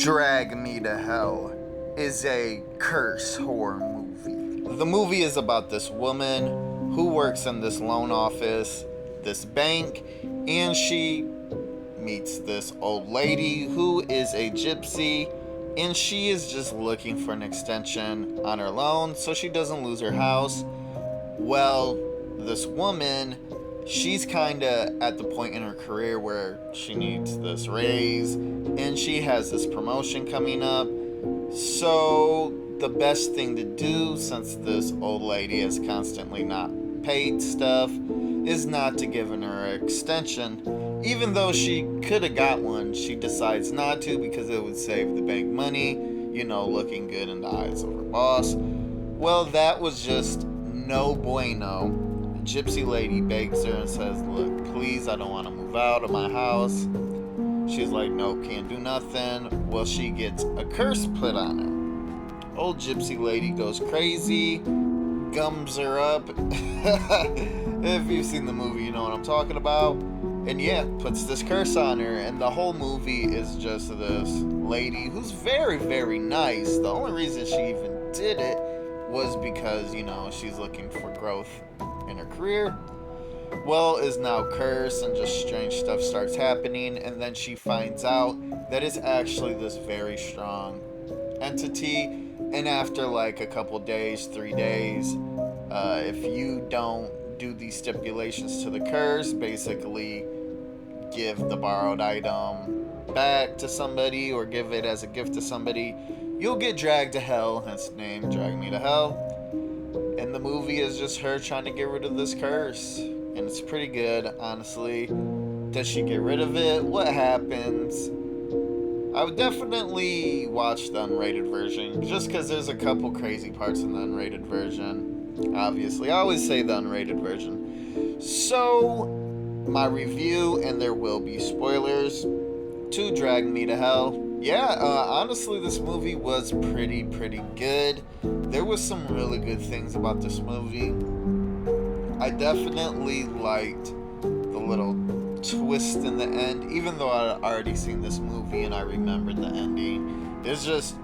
Drag Me to Hell is a curse horror movie. The movie is about this woman who works in this loan office, this bank, and she meets this old lady who is a gypsy, and she is just looking for an extension on her loan so she doesn't lose her house. Well, this woman, she's kind of at the point in her career where she needs this raise and she has this promotion coming up. So, the best thing to do, since this old lady has constantly not paid stuff, is not to give her an extension. Even though she could have got one, she decides not to because it would save the bank money, looking good in the eyes of her boss. Well, that was just no bueno. The gypsy lady begs her and says, "Look, please, I don't want to move out of my house." She's like, "Nope, can't do nothing." Well, she gets a curse put on her. Old gypsy lady goes crazy, gums her up. If you've seen the movie, you know what I'm talking about. And yeah, puts this curse on her, and the whole movie is just this lady who's very, very nice. The only reason she even did it was because, she's looking for growth in her career. Well, is now cursed, and just strange stuff starts happening, and then she finds out that it's actually this very strong entity. And after like a couple days, 3 days, if you don't do these stipulations to the curse, basically give the borrowed item back to somebody or give it as a gift to somebody, you'll get dragged to hell, hence the name Drag Me to Hell. And the movie is just her trying to get rid of this curse. And it's pretty good, honestly. Does she get rid of it? What happens? I would definitely watch the unrated version, just because there's a couple crazy parts in the unrated version. Obviously, I always say the unrated version. So, my review, and there will be spoilers, to Drag Me to Hell. Yeah, honestly, this movie was pretty good. There was some really good things about this movie. I definitely liked the little twist in the end, even though I had already seen this movie and I remembered the ending. It's just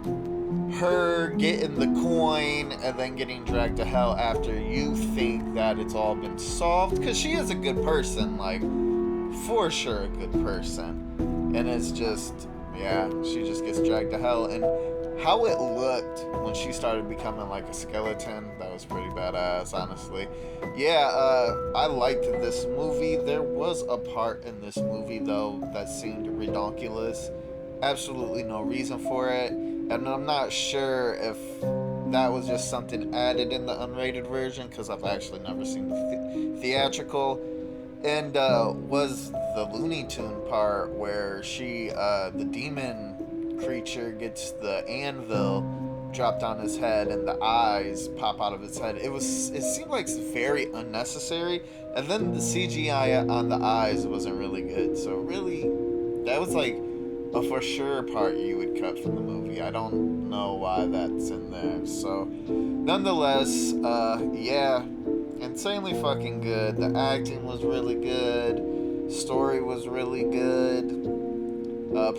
her getting the coin and then getting dragged to hell after you think that it's all been solved, because she is a good person, like for sure a good person, and it's just, yeah, she just gets dragged to hell. And how it looked when she started becoming like a skeleton, that was pretty badass, honestly. Yeah, I liked this movie. There was a part in this movie though that seemed ridiculous. Absolutely no reason for it, and I'm not sure if that was just something added in the unrated version, because I've actually never seen the theatrical. And was the Looney Tune part where the demon creature gets the anvil dropped on his head and the eyes pop out of his head. It seemed like very unnecessary, and then the CGI on the eyes wasn't really good. So really, that was like a for sure part you would cut from the movie. I don't know why that's in there. So nonetheless, yeah, insanely fucking good. The acting was really good. Story was really good.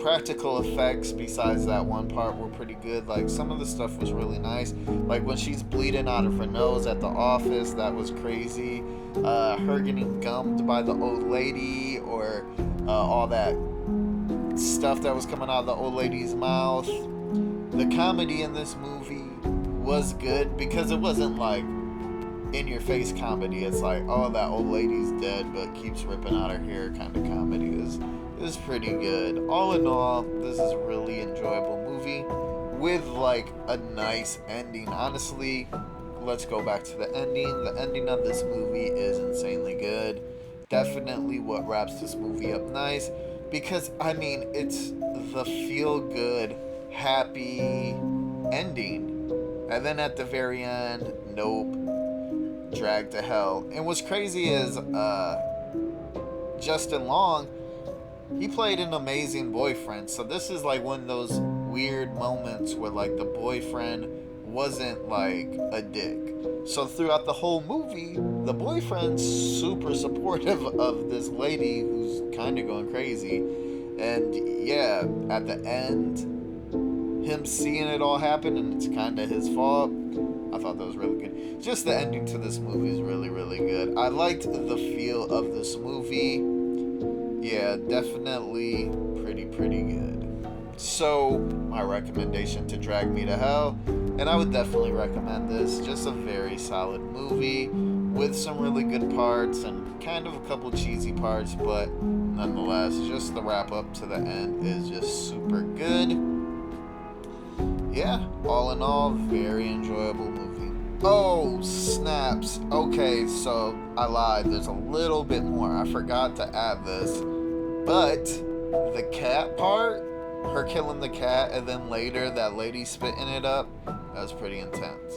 Practical effects, besides that one part, were pretty good. Like, some of the stuff was really nice. Like, when she's bleeding out of her nose at the office, that was crazy. Her getting gummed by the old lady, or all that stuff that was coming out of the old lady's mouth. The comedy in this movie was good, because it wasn't like in your face comedy. It's like, oh, that old lady's dead but keeps ripping out her hair kind of comedy. Is pretty good. All in all, this is a really enjoyable movie with like a nice ending. Honestly, let's go back to the ending. The ending of this movie is insanely good. Definitely what wraps this movie up nice, because I mean, it's the feel good, happy ending. And then at the very end, nope, dragged to hell. And what's crazy is Justin Long, he played an amazing boyfriend. So this is like one of those weird moments where like the boyfriend wasn't like a dick. So throughout the whole movie, the boyfriend's super supportive of this lady who's kind of going crazy. And yeah, at the end, him seeing it all happen and it's kind of his fault. I thought that was really good. Just the ending to this movie is really, really good. I liked the feel of this movie. Yeah, definitely pretty good. So, my recommendation to Drag Me to Hell, and I would definitely recommend this. Just a very solid movie with some really good parts and kind of a couple cheesy parts, but nonetheless, just the wrap up to the end is just super good. Yeah, all in all, very enjoyable movie. Oh, snaps. Okay, so I lied. There's a little bit more. I forgot to add this. But the cat part, her killing the cat, and then later that lady spitting it up, that was pretty intense.